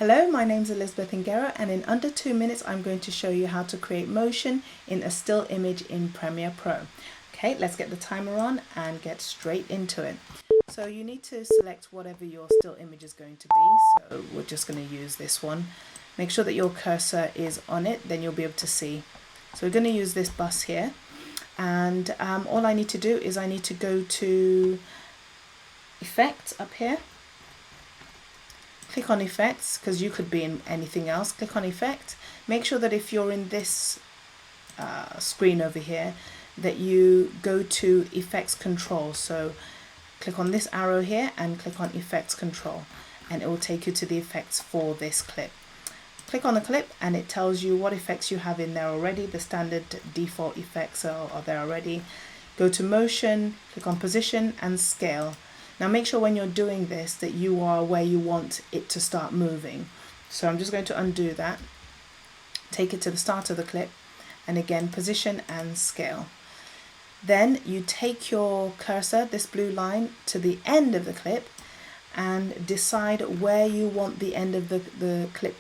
Hello, my name is Elizabeth Ngera, and in under 2 minutes I'm going to show you how to create motion in a still image in Premiere Pro. Okay, let's get the timer on and get straight into it. So you need to select whatever your still image is going to be. So we're just going to use this one. Make sure that your cursor is on it, then you'll be able to see. So we're going to use this bus here, and all I need to do is I need to go to Effect up here. Click on Effects, because you could be in anything else. Click on Effect. Make sure that if you're in this screen over here, that you go to Effects Control. So click on this arrow here and click on Effects Control, and it will take you to the effects for this clip. Click on the clip and it tells you what effects you have in there already. The standard default effects are there already. Go to Motion, click on Position and Scale. Now make sure when you're doing this that you are where you want it to start moving. So I'm just going to undo that. Take it to the start of the clip and again position and scale. Then you take your cursor, this blue line, to the end of the clip and decide where you want the end of the clip,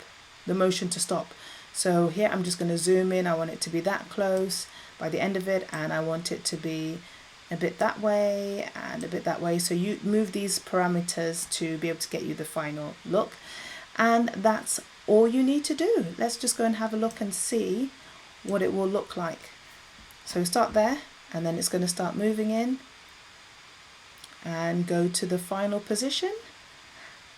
the motion to stop. So here I'm just going to zoom in. I want it to be that close by the end of it, and I want it to be a bit that way and a bit that way. So you move these parameters to be able to get you the final look, and that's all you need to do. Let's just go and have a look and see what it will look like. So start there, and then it's going to start moving in and go to the final position,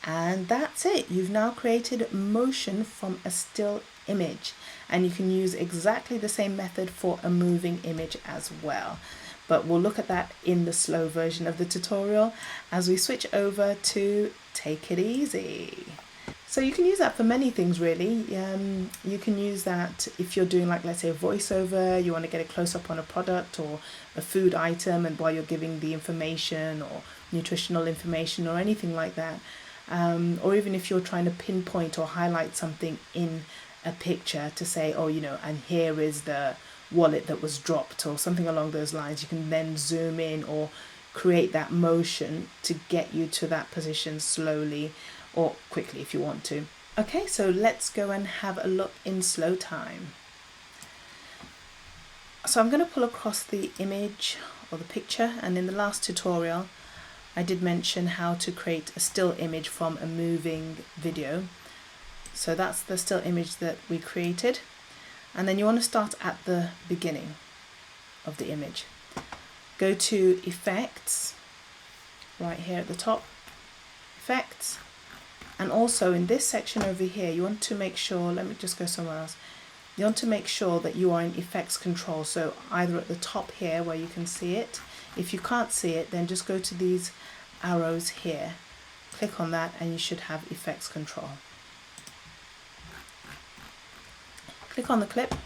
and that's it. You've now created motion from a still image, and you can use exactly the same method for a moving image as well. But we'll look at that in the slow version of the tutorial as we switch over to Take It Easy. So you can use that for many things really. You can use that if you're doing, like, let's say a voiceover, you want to get a close-up on a product or a food item, and while you're giving the information or nutritional information or anything like that. Or even if you're trying to pinpoint or highlight something in a picture to say, oh, you know, and here is the wallet that was dropped or something along those lines. You can then zoom in or create that motion to get you to that position slowly or quickly if you want to. Okay, so let's go and have a look in slow time. So I'm going to pull across the image or the picture, and in the last tutorial I did mention how to create a still image from a moving video. So that's the still image that we created. And then you want to start at the beginning of the image. Go to Effects, right here at the top, Effects. And also in this section over here, you want to make sure, let me just go somewhere else. You want to make sure that you are in Effects Control. So either at the top here where you can see it. If you can't see it, then just go to these arrows here. Click on that and you should have Effects Control. Click on the clip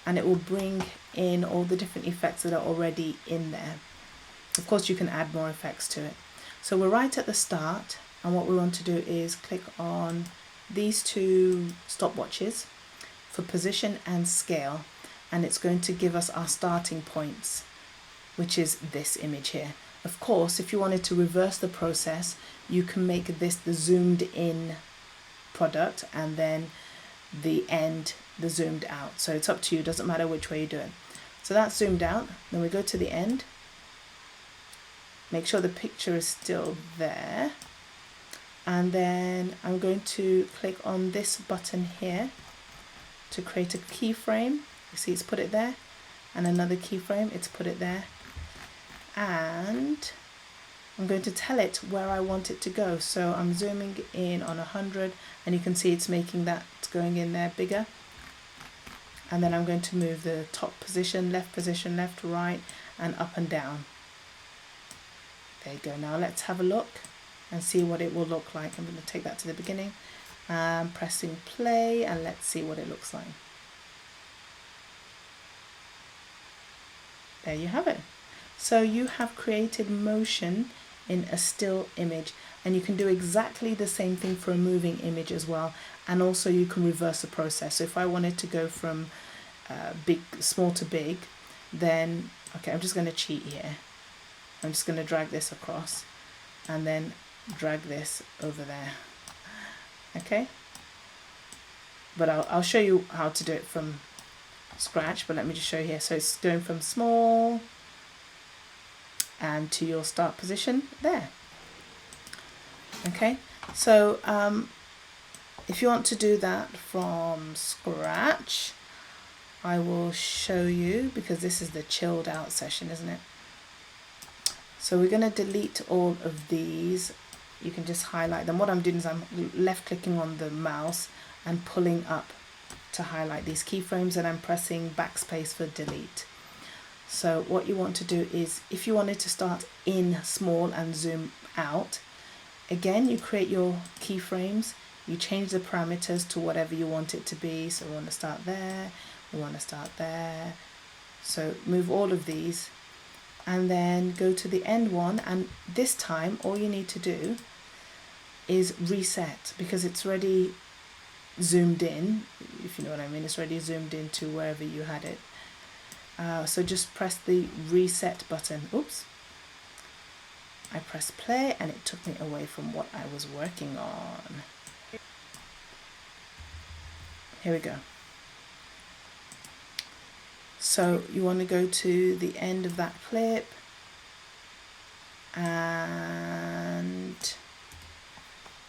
and it will bring in all the different effects that are already in there. Of course you can add more effects to it. So we're right at the start, and what we want to do is click on these two stopwatches for position and scale, and it's going to give us our starting points, which is this image here. Of course, if you wanted to reverse the process, you can make this the zoomed in product and then the end the zoomed out. So it's up to you, doesn't matter which way you do it. So that's zoomed out. Then we go to the end, make sure the picture is still there, and then I'm going to click on this button here to create a keyframe. You see it's put it there, and another keyframe, it's put it there, and I'm going to tell it where I want it to go. So I'm zooming in on 100, and you can see it's making that going in there bigger. And then I'm going to move the top position, left, right, and up and down. There you go. Now let's have a look and see what it will look like. I'm going to take that to the beginning, pressing play, and let's see what it looks like. There you have it. So you have created motion in a still image, and you can do exactly the same thing for a moving image as well, and also you can reverse the process. So if I wanted to go from small to big, then okay, I'm just going to cheat here. I'm just going to drag this across and then drag this over there. Okay, but I'll show you how to do it from scratch, but let me just show you here. So it's going from small and to your start position there. Okay, so if you want to do that from scratch, I will show you, because this is the chilled out session, isn't it? So we're going to delete all of these. You can just highlight them. What I'm doing is I'm left clicking on the mouse and pulling up to highlight these keyframes, and I'm pressing backspace for delete. So what you want to do is, if you wanted to start in small and zoom out, again, you create your keyframes, you change the parameters to whatever you want it to be. So we want to start there, we want to start there. So move all of these and then go to the end one, and this time all you need to do is reset, because it's already zoomed in, if you know what I mean. It's already zoomed into wherever you had it. So just press the reset button. Oops. I pressed play and it took me away from what I was working on. Here we go. So you want to go to the end of that clip and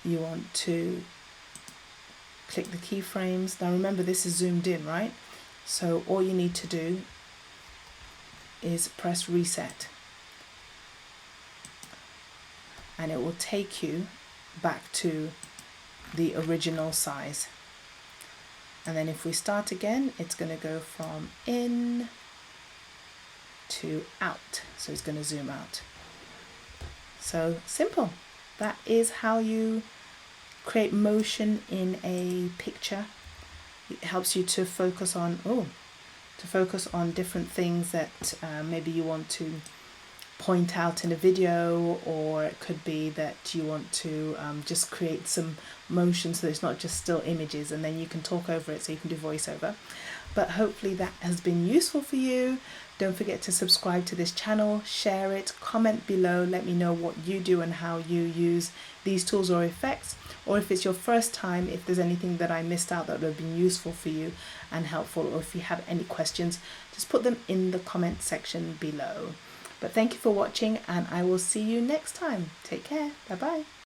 you want to click the keyframes. Now remember, this is zoomed in, right? So all you need to do is press reset and it will take you back to the original size. And then if we start again, it's going to go from in to out. So it's going to zoom out. So simple. That is how you create motion in a picture. It helps you to focus on different things that maybe you want to point out in a video, or it could be that you want to just create some motion so it's not just still images, and then you can talk over it, so you can do voiceover. But hopefully that has been useful for you. Don't forget to subscribe to this channel, share it, comment below, let me know what you do and how you use these tools or effects, or if it's your first time, if there's anything that I missed out that would have been useful for you and helpful, or if you have any questions, just put them in the comment section below. But thank you for watching, and I will see you next time. Take care. Bye bye.